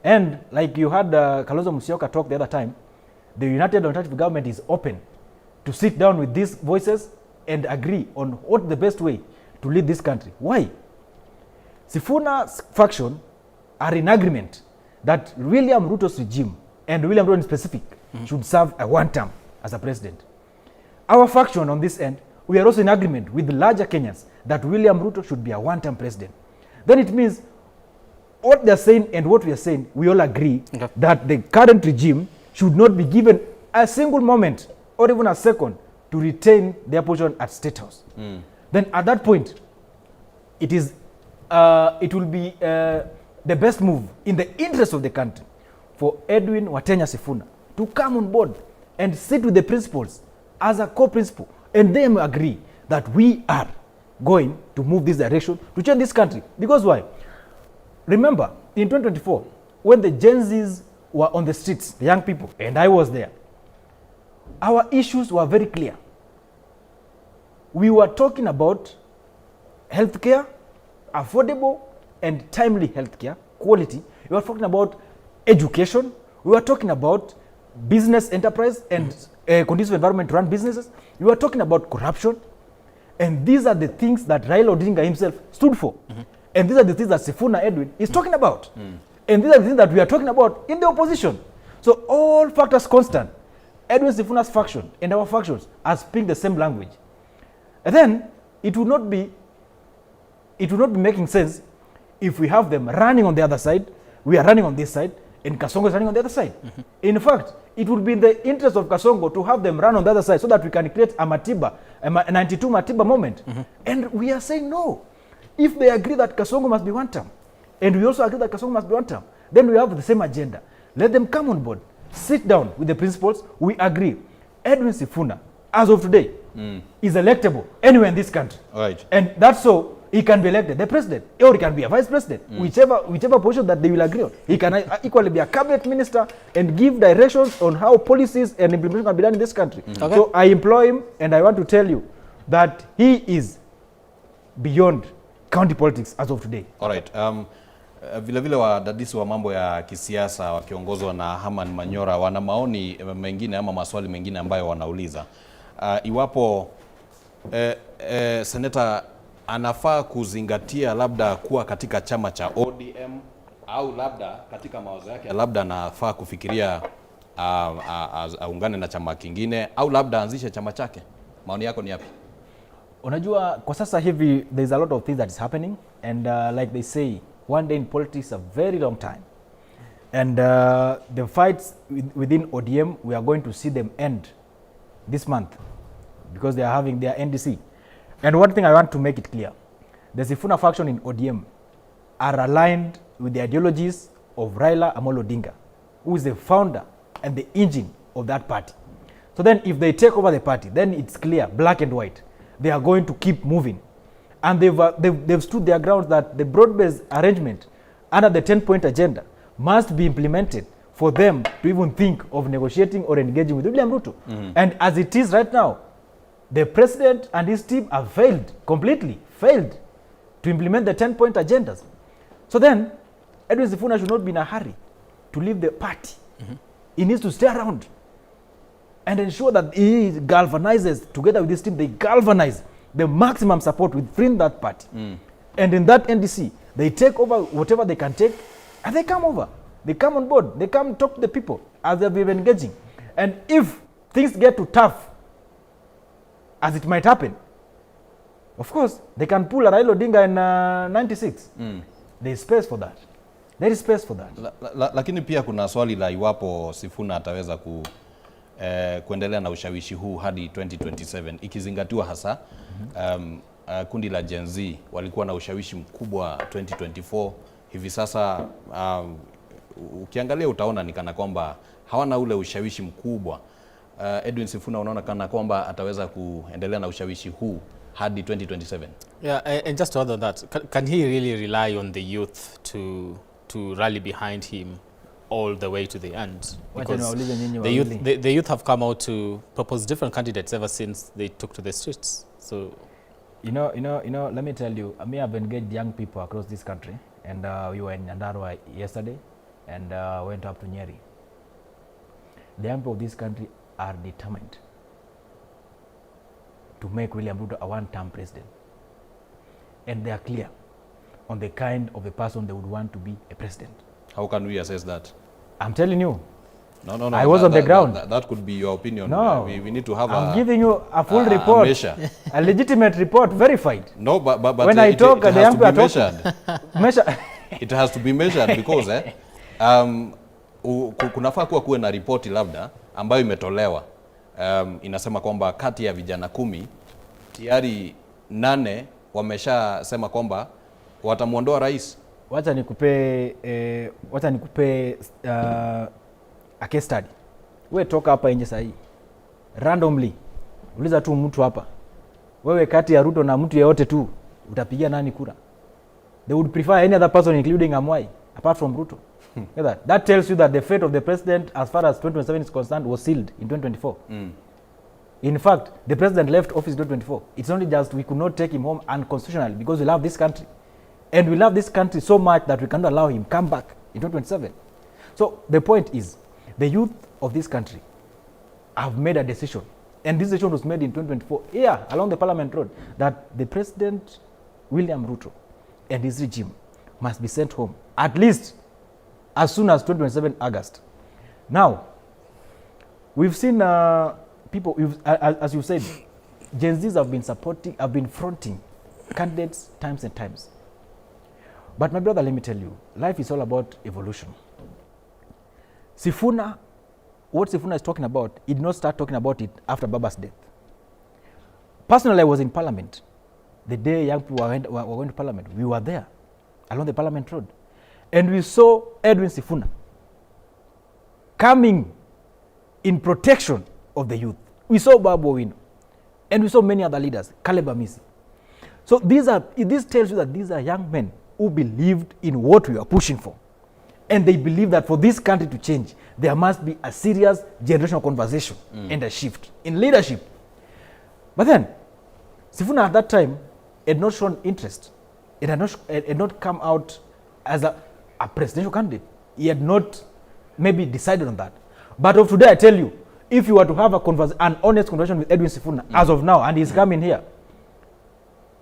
And like you had Kalonzo Musyoka talk the other time, the United Alternative Government is open to sit down with these voices and agree on what the best way to lead this country. Why? Sifuna's faction are in agreement that William Ruto's regime, and William Ruto in specific, should serve a one term as a president. Our faction on this end, we are also in agreement with the larger Kenyans that William Ruto should be a one-term president. Then it means what they're saying and what we are saying, we all agree that the current regime should not be given a single moment or even a second to retain their position at State House. Then at that point, it will be the best move in the interest of the country for Edwin Watenya Sifuna to come on board and sit with the principals as a co-principal, and they agree that we are going to move this direction to change this country. Because why? Remember, in 2024, when the Gen Zs were on the streets, the young people, and I was there, our issues were very clear. We were talking about healthcare, affordable and timely healthcare, quality. We were talking about education. We were talking about business enterprise and conducive environment to run businesses. We were talking about corruption. And these are the things that Raila Odinga himself stood for. And these are the things that Sifuna Edwin is talking about. And these are the things that we are talking about in the opposition. So all factors constant, Edwin Sifuna's faction and our factions are speaking the same language. And then it would not be making sense if we have them running on the other side, we are running on this side, and Kasongo is running on the other side. In fact, it would be in the interest of Kasongo to have them run on the other side so that we can create a Matiba, a 92 Matiba moment. And we are saying no. If they agree that Kasongo must be one term, and we also agree that Kasongo must be one term, then we have the same agenda. Let them come on board, sit down with the principals, we agree. Edwin Sifuna, as of today, is electable anywhere in this country. Right. And that's so he can be elected the president, or he can be a vice president, whichever position that they will agree on. He can equally be a cabinet minister and give directions on how policies and implementation can be done in this country. Okay. So I employ him, and I want to tell you that he is beyond county politics as of today. All right. Vile vile wadadisi wa mambo ya kisiasa wakiongozwa na Herman Manyora wana maoni mengine ama maswali mengine ambayo wanauliza. Iwapo seneta anafaa kuzingatia labda kuwa katika chama cha ODM au labda katika mawazo yake labda anafaa kufikiria aungane na chama kingine au labda anzishe chama chake. Maoni yako ni yapi? Unajua kwa sasa hivi there's a lot of things that is happening, and like they say, one day in politics a very long time, and the fights within ODM, we are going to see them end this month because they are having their NDC. And one thing I want to make it clear, the Sifuna faction in ODM are aligned with the ideologies of Raila Amolo Odinga, who is the founder and the engine of that party. So then if they take over the party, then it's clear, black and white, they are going to keep moving. And they've stood their ground that the broad-based arrangement under the 10-point agenda must be implemented for them to even think of negotiating or engaging with William Ruto. And as it is right now, the president and his team have completely failed to implement the 10-point agendas. So then, Edwin Sifuna should not be in a hurry to leave the party. He needs to stay around and ensure that he galvanizes, together with his team, they galvanize the maximum support within that party. And in that NDC, they take over whatever they can take, and they come over. They come on board. They come talk to the people as they've been engaging. And if things get too tough, as it might happen, of course, they can pull a Raila Odinga in 96. There is space for that. There is space for that. Lakini pia kuna swali la iwapo Sifuna ataweza kuendelea na ushawishi huu hadi 2027 ikizingatiwa hasa kundi la Gen Z walikuwa na ushawishi mkubwa 2024. Hivi sasa ukiangalia utaona ni kana kwamba hawana ule ushawishi mkubwa. Edwin Sifuna unaona kana kwamba ataweza kuendelea na ushawishi huu hadi 2027? Yeah, and just to add on that, can he really rely on the youth to rally behind him all the way to the end? Because the youth have come out to propose different candidates ever since they took to the streets. So you know, let me tell you, I mean, I've engaged young people across this country, and we were in Nyandarua yesterday and went up to Nyeri. The young people of this country are determined to make William Ruto a one-term president, and they are clear on the kind of a person they would want to be a president. How can we assess that? I'm telling you. No. I was on the ground. That could be your opinion. No. We need to have I'm giving you a full report. A legitimate report, verified. No, but when I talk, it has to be measured. Measure. It has to be measured because kunafaa kuwe na ripoti labda ambayo imetolewa. Inasema kwamba kati ya vijana 10 tayari 8 wameshasema kwamba watamuondoa rais. Wacha nikupe a case study. Wewe toka hapa nje sahi, randomly uliza tu mtu hapa, wewe kati ya Ruto na mtu yeyote tu utapigia nani kura? They would prefer any other person including Amwai apart from Ruto. That tells you that the fate of the president as far as 2027 is concerned was sealed in 2024. In fact, the president left office in 2024. It's only just we could not take him home unconstitutionally because we love this country. And we love this country so much that we cannot allow him come back in 2027. So the point is, the youth of this country have made a decision, and this decision was made in 2024 here along the Parliament Road, that the President William Ruto and his regime must be sent home at least as soon as 2027 August. Now, we've seen people, as you said, Gen Zs have been fronting candidates times and times. But my brother, let me tell you, life is all about evolution. Sifuna, what Sifuna is talking about, he did not start talking about it after Baba's death. Personally, I was in Parliament. The day young people were going to Parliament, we were there along the Parliament Road. And we saw Edwin Sifuna coming in protection of the youth. We saw Babu Owino. And we saw many other leaders, Caleb Amisi. So this tells you that these are young men who believed in what we are pushing for. And they believe that for this country to change, there must be a serious generational conversation and a shift in leadership. But then, Sifuna at that time had not shown interest. It had not come out as a presidential candidate. He had not maybe decided on that. But of today, I tell you, if you were to have an honest conversation with Edwin Sifuna as of now, and he's coming here,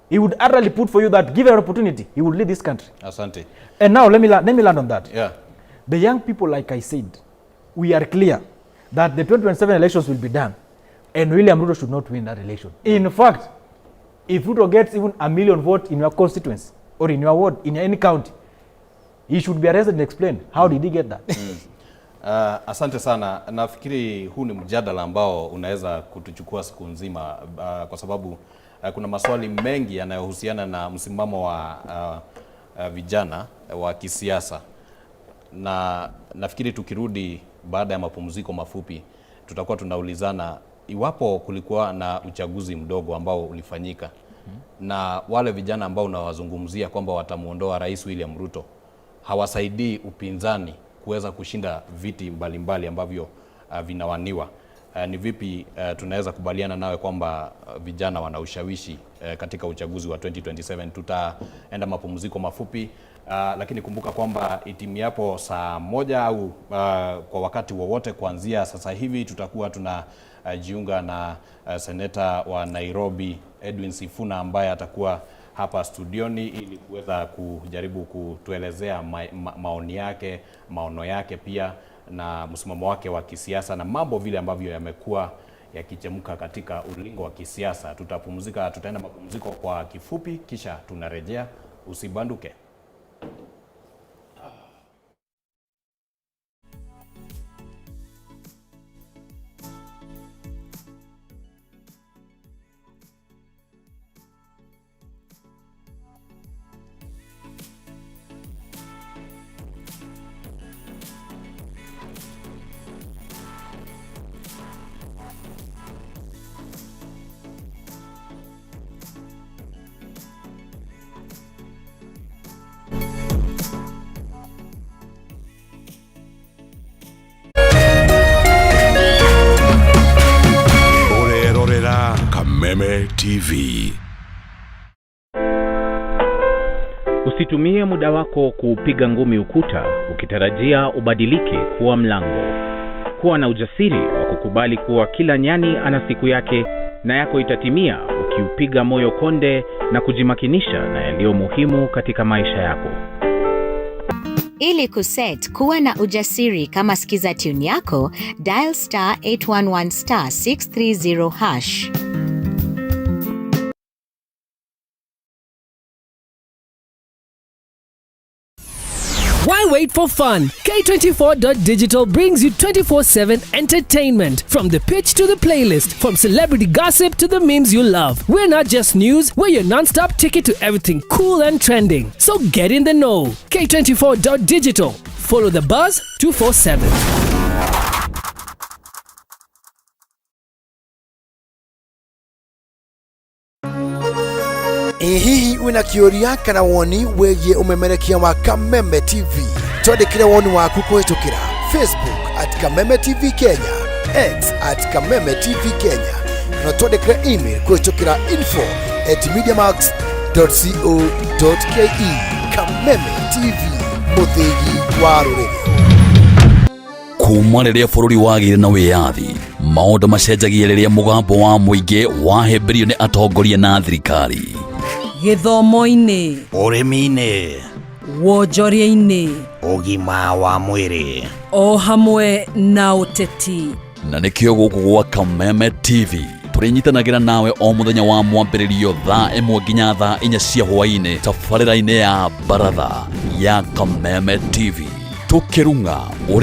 he would utterly put for you that given an opportunity, he would lead this country. Asante. And now let me land on that. Yeah. The young people, like I said, we are clear that the 2027 elections will be done, and William Ruto should not win that election. In fact, if Ruto gets even 1 million votes in your constituency or in your ward, in any county, he should be arrested and explain how did he get that. Asante sana. Nafikiri huu ni mjadala ambao unaweza kutuchukua siku nzima kwa sababu kuna maswali mengi yanayohusiana na msimamo wa vijana wa kisiasa, na nafikiri tukirudi baada ya mapumziko mafupi tutakuwa tunaulizana iwapo kulikuwa na uchaguzi mdogo ambao ulifanyika na wale vijana ambao unawazungumzia kwamba watamuondoa Rais William Ruto hawasaidii upinzani kuweza kushinda viti mbalimbali ambavyo vinawaniwa. Ni vipi tunaweza kubaliana nawe kwamba vijana wana ushawishi katika uchaguzi wa 2027? Tutaenda mapumziko mafupi, lakini kumbuka kwamba itimiapo saa 1 au kwa wakati wowote kuanzia sasa hivi tutakuwa tunajiunga na seneta wa Nairobi Edwin Sifuna ambaye atakuwa hapa studioni ili kuweza kujaribu kutuelezea maoni yake, maono yake pia na msimamo wake wa kisiasa na mambo vile ambavyo yamekuwa yakichemka katika ulingo wa kisiasa. Tutaenda mapumziko kwa kifupi kisha tunarejea, usibanduke. Kameme TV. Usitumie muda wako kupiga ngumi ukuta ukitarajia ubadilike kuwa mlango. Kuwa na ujasiri wa kukubali kuwa kila nyani ana siku yake na yako itatimia ukiupiga moyo konde na kujimakinisha na yaliyo muhimu katika maisha yako. Ili kuset kuwa na ujasiri kama sikiza tune yako, dial *811*630#. Why wait for fun? K24.digital brings you 24/7 entertainment. From the pitch to the playlist, from celebrity gossip to the memes you love. We're not just news, we're your non-stop ticket to everything cool and trending. So get in the know. K24.digital. Follow the buzz 247. Hihi wina kioria kana woni wegie umemerekia wa Kameme TV. Twandikire woni waku kuhitukira Facebook @Kameme TV Kenya, X @Kameme TV Kenya, na twandikire email kuhitukira info@mediamax.co.ke. Kameme TV, muthigi wa ruriri. Kuma riria bururi wagire na wiyathi, maundu macenjagia riria mugambo wa muingi wahemberio ni atongoria na thirikari. Githomo-ini, urimi-ini, wonjoria-ini, ugima wa mwiri, o hamwe na uteti. Na nikio guku gwa Kameme TV turinyitanagira nawe o muthenya wa mwambiririo thaa 1 nginya thaa 4 cia hwaini tabarĩra-inĩ ya baratha ya Kameme TV tukirunga